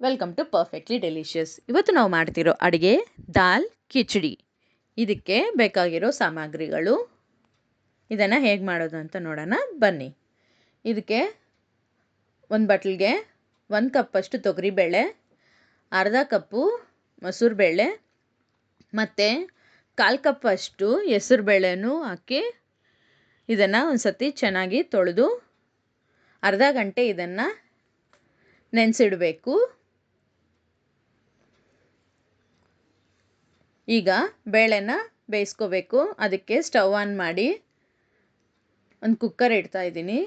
Welcome to perfectly delicious. ಇವತ್ತು ನಾವು ಮಾಡ್ತಿರೋ ಅಡುಗೆ ದಾಲ್ ಕಿಚಡಿ. ಇದಕ್ಕೆ ಬೇಕಾಗಿರೋ ಸಾಮಗ್ರಿಗಳು, ಇದನ್ನು ಹೇಗೆ ಮಾಡೋದು ಅಂತ ನೋಡೋಣ ಬನ್ನಿ. ಇದಕ್ಕೆ ಒಂದು ಬಟ್ಲಿಗೆ 1 ಕಪ್ಪಷ್ಟು ತೊಗರಿಬೇಳೆ, ಅರ್ಧ ಕಪ್ಪು ಮಸೂರು ಬೇಳೆ ಮತ್ತು 1/4 ಕಪ್ಪಷ್ಟು ಹೆಸರು ಬೇಳೆನೂ ಹಾಕಿ ಇದನ್ನು ಒಂದು ಸತಿ ಚೆನ್ನಾಗಿ ತೊಳೆದು ಅರ್ಧ ಗಂಟೆ ಇದನ್ನು ನೆನೆಸಿಡಬೇಕು. ಈಗ ಬೇಳೆನ ಬೇಯಿಸ್ಕೋಬೇಕು. ಅದಕ್ಕೆ ಸ್ಟವ್ ಆನ್ ಮಾಡಿ ಒಂದು ಕುಕ್ಕರ್ ಇಡ್ತಾ ಇದ್ದೀನಿ.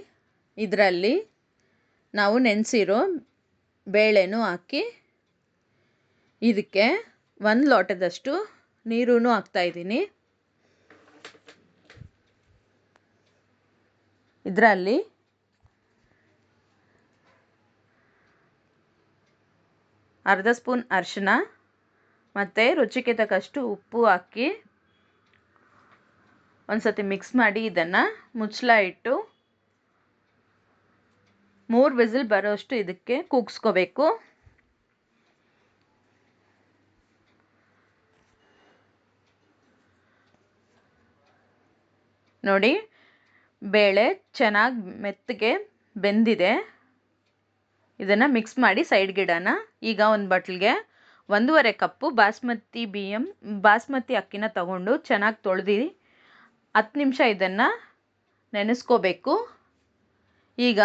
ಇದರಲ್ಲಿ ನಾವು ನೆನೆಸಿರೋ ಬೇಳೆನೂ ಹಾಕಿ ಇದಕ್ಕೆ 1 ಲೋಟದಷ್ಟು ನೀರೂ ಹಾಕ್ತಾಯಿದ್ದೀನಿ. ಇದರಲ್ಲಿ ಅರ್ಧ ಸ್ಪೂನ್ ಅರಿಶಿನ ಮತ್ತು ರುಚಿಗೆ ತಕ್ಕಷ್ಟು ಉಪ್ಪು ಹಾಕಿ ಒಂದು ಸತಿ ಮಿಕ್ಸ್ ಮಾಡಿ ಇದನ್ನು ಮುಚ್ಚಳ ಇಟ್ಟು 3 ವಿಸಿಲ್ ಬರೋಷ್ಟು ಇದಕ್ಕೆ ಕೂಗಿಸ್ಕೋಬೇಕು. ನೋಡಿ, ಬೇಳೆ ಚೆನ್ನಾಗಿ ಮೆತ್ತಗೆ ಬೆಂದಿದೆ. ಇದನ್ನು ಮಿಕ್ಸ್ ಮಾಡಿ ಸೈಡ್ಗಿಡೋಣ. ಈಗ ಒಂದು ಬಟ್ಲಿಗೆ 1.5 ಕಪ್ಪು ಬಾಸ್ಮತಿ ಅಕ್ಕಿನ ತಗೊಂಡು ಚೆನ್ನಾಗಿ ತೊಳೆದು 10 ನಿಮಿಷ ಇದನ್ನು ನೆನೆಸ್ಕೋಬೇಕು. ಈಗ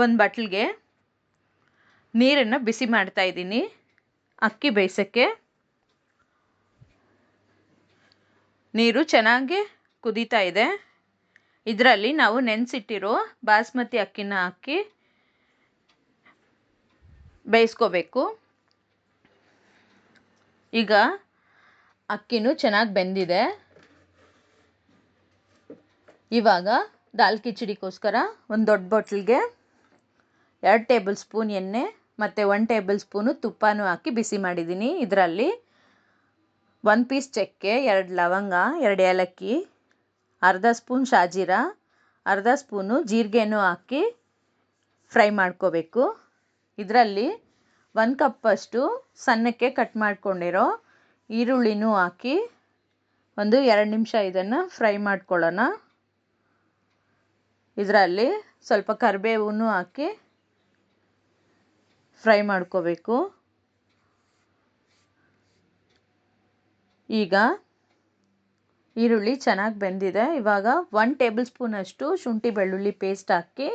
ಒಂದು ಬಟ್ಲಿಗೆ ನೀರನ್ನು ಬಿಸಿ ಮಾಡ್ತಾ ಇದ್ದೀನಿ ಅಕ್ಕಿ ಬೇಯಿಸೋಕ್ಕೆ. ನೀರು ಚೆನ್ನಾಗಿ ಕುದೀತಾ ಇದೆ. ಇದರಲ್ಲಿ ನಾವು ನೆನೆಸಿಟ್ಟಿರೋ ಬಾಸ್ಮತಿ ಅಕ್ಕಿನ ಹಾಕಿ ಬೇಯಿಸ್ಕೋಬೇಕು. ಈಗ ಅಕ್ಕಿನೂ ಚೆನ್ನಾಗಿ ಬೆಂದಿದೆ. ಇವಾಗ ದಾಲ್ ಕಿಚಡಿಗೋಸ್ಕರ ಒಂದು ದೊಡ್ಡ ಬಾಟ್ಲಿಗೆ 2 ಟೇಬಲ್ ಸ್ಪೂನ್ ಎಣ್ಣೆ ಮತ್ತು 1 ಟೇಬಲ್ ಸ್ಪೂನು ತುಪ್ಪನೂ ಹಾಕಿ ಬಿಸಿ ಮಾಡಿದ್ದೀನಿ. ಇದರಲ್ಲಿ 1 ಪೀಸ್ ಚಕ್ಕೆ, 2 ಲವಂಗ, 2 ಏಲಕ್ಕಿ, ಅರ್ಧ ಸ್ಪೂನ್ ಶಾಜೀರ, ಅರ್ಧ ಸ್ಪೂನು ಜೀರಿಗೆನೂ ಹಾಕಿ ಫ್ರೈ ಮಾಡ್ಕೋಬೇಕು. ಇದರಲ್ಲಿ 1 ಕಪ್ಪಷ್ಟು ಸಣ್ಣಕ್ಕೆ ಕಟ್ ಮಾಡ್ಕೊಂಡಿರೋ ಈರುಳ್ಳಿನೂ ಹಾಕಿ ಒಂದು 2 ನಿಮಿಷ ಇದನ್ನು ಫ್ರೈ ಮಾಡ್ಕೊಳ್ಳೋಣ. ಇದರಲ್ಲಿ ಸ್ವಲ್ಪ ಕರಿಬೇವನ್ನೂ ಹಾಕಿ ಫ್ರೈ ಮಾಡ್ಕೋಬೇಕು. ಈಗ ಈರುಳ್ಳಿ ಚೆನ್ನಾಗಿ ಬೆಂದಿದೆ. ಇವಾಗ 1 ಟೇಬಲ್ ಸ್ಪೂನಷ್ಟು ಶುಂಠಿ ಬೆಳ್ಳುಳ್ಳಿ ಪೇಸ್ಟ್ ಹಾಕಿ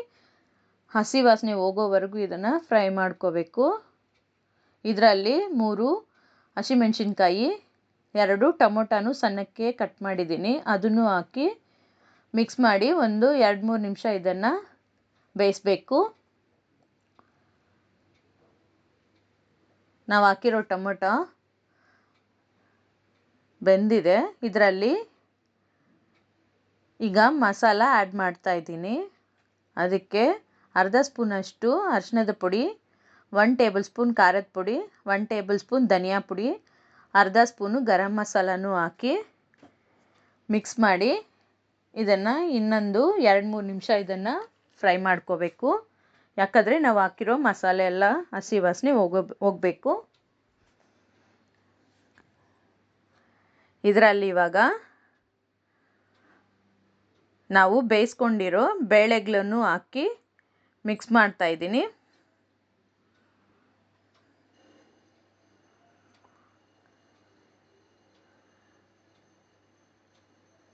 ಹಸಿ ವಾಸನೆ ಹೋಗೋವರೆಗೂ ಇದನ್ನು ಫ್ರೈ ಮಾಡ್ಕೋಬೇಕು. ಇದರಲ್ಲಿ 3 ಹಸಿಮೆಣಸಿನ್ಕಾಯಿ, 2 ಟೊಮೊಟೊನೂ ಸಣ್ಣಕ್ಕೆ ಕಟ್ ಮಾಡಿದ್ದೀನಿ, ಅದನ್ನು ಹಾಕಿ ಮಿಕ್ಸ್ ಮಾಡಿ ಒಂದು 2-3 ನಿಮಿಷ ಇದನ್ನು ಬೇಯಿಸಬೇಕು. ನಾವು ಹಾಕಿರೋ ಟೊಮೊಟೊ ಬೆಂದಿದೆ. ಇದರಲ್ಲಿ ಈಗ ಮಸಾಲ ಆ್ಯಡ್ ಮಾಡ್ತಾ ಇದ್ದೀನಿ. ಅದಕ್ಕೆ ಅರ್ಧ ಸ್ಪೂನಷ್ಟು ಅರಿಶಿಣದ ಪುಡಿ, 1 ಟೇಬಲ್ ಸ್ಪೂನ್ ಖಾರದ ಪುಡಿ, 1 ಟೇಬಲ್ ಸ್ಪೂನ್ ಧನಿಯಾ ಪುಡಿ, ಅರ್ಧ ಸ್ಪೂನು ಗರಂ ಮಸಾಲನೂ ಹಾಕಿ ಮಿಕ್ಸ್ ಮಾಡಿ ಇದನ್ನು ಇನ್ನೊಂದು 2-3 ನಿಮಿಷ ಇದನ್ನು ಫ್ರೈ ಮಾಡ್ಕೋಬೇಕು. ಯಾಕಂದರೆ ನಾವು ಹಾಕಿರೋ ಮಸಾಲೆ ಎಲ್ಲ ಹಸಿ ವಾಸನೆ ಹೋಗಬೇಕು. ಇದರಲ್ಲಿ ಇವಾಗ ನಾವು ಬೇಯಿಸ್ಕೊಂಡಿರೋ ಬೇಳೆಗಳನ್ನು ಹಾಕಿ ಮಿಕ್ಸ್ ಮಾಡ್ತಾ ಇದ್ದೀನಿ.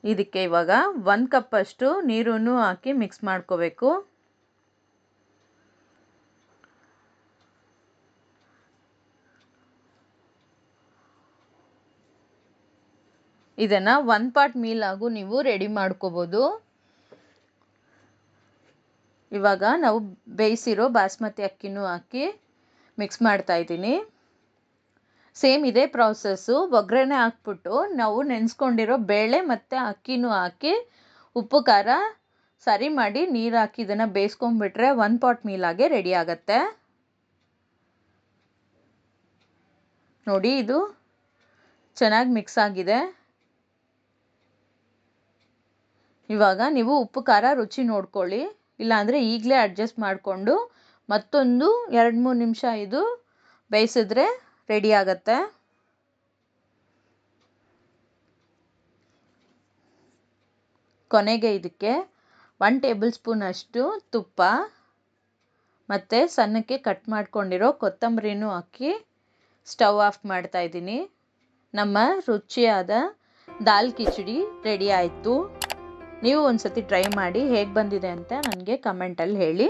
ಇದಕ್ಕೆ ಇವಾಗ 1 ಕಪ್ಪಷ್ಟು ನೀರನ್ನು ಹಾಕಿ ಮಿಕ್ಸ್ ಮಾಡ್ಕೋಬೇಕು. ಇದನ್ನು 1 ಪಾಟ್ ಮೀಲ್ ಆಗು ನೀವು ರೆಡಿ ಮಾಡ್ಕೋಬೋದು. ಇವಾಗ ನಾವು ಬೇಯಿಸಿರೋ ಬಾಸ್ಮತಿ ಅಕ್ಕಿನೂ ಹಾಕಿ ಮಿಕ್ಸ್ ಮಾಡ್ತಾ ಇದ್ದೀನಿ. ಸೇಮ್ ಇದೇ ಪ್ರಾಸೆಸ್ಸು. ಒಗ್ಗರಣೆ ಹಾಕ್ಬಿಟ್ಟು ನಾವು ನೆನೆಸ್ಕೊಂಡಿರೋ ಬೇಳೆ ಮತ್ತು ಅಕ್ಕಿನೂ ಹಾಕಿ ಉಪ್ಪು ಖಾರ ಸರಿ ಮಾಡಿ ನೀರು ಹಾಕಿ ಇದನ್ನು ಬೇಯಿಸ್ಕೊಂಡ್ಬಿಟ್ರೆ 1 ಪಾಟ್ ಮೀಲಾಗೆ ರೆಡಿ ಆಗುತ್ತೆ. ನೋಡಿ, ಇದು ಚೆನ್ನಾಗಿ ಮಿಕ್ಸ್ ಆಗಿದೆ. ಇವಾಗ ನೀವು ಉಪ್ಪು ಖಾರ ರುಚಿ ನೋಡ್ಕೊಳ್ಳಿ. ಇಲ್ಲಾಂದರೆ ಈಗಲೇ ಅಡ್ಜಸ್ಟ್ ಮಾಡಿಕೊಂಡು ಮತ್ತೊಂದು 2-3 ನಿಮಿಷ ಇದು ಬೇಯಿಸಿದ್ರೆ ರೆಡಿ ಆಗತ್ತೆ. ಕೊನೆಗೆ ಇದಕ್ಕೆ 1 ಟೇಬಲ್ ಸ್ಪೂನ್ ಅಷ್ಟು ತುಪ್ಪ ಮತ್ತು ಸಣ್ಣಕ್ಕೆ ಕಟ್ ಮಾಡ್ಕೊಂಡಿರೋ ಕೊತ್ತಂಬರಿನೂ ಹಾಕಿ ಸ್ಟವ್ ಆಫ್ ಮಾಡ್ತಾ ಇದ್ದೀನಿ. ನಮ್ಮ ರುಚಿಯಾದ ದಾಲ್ ಕಿಚಡಿ ರೆಡಿ ಆಯಿತು. ನೀವು ಒಂದು ಸತಿ ಟ್ರೈ ಮಾಡಿ ಹೇಗೆ ಬಂದಿದೆ ಅಂತ ನನಗೆ ಕಮೆಂಟಲ್ಲಿ ಹೇಳಿ.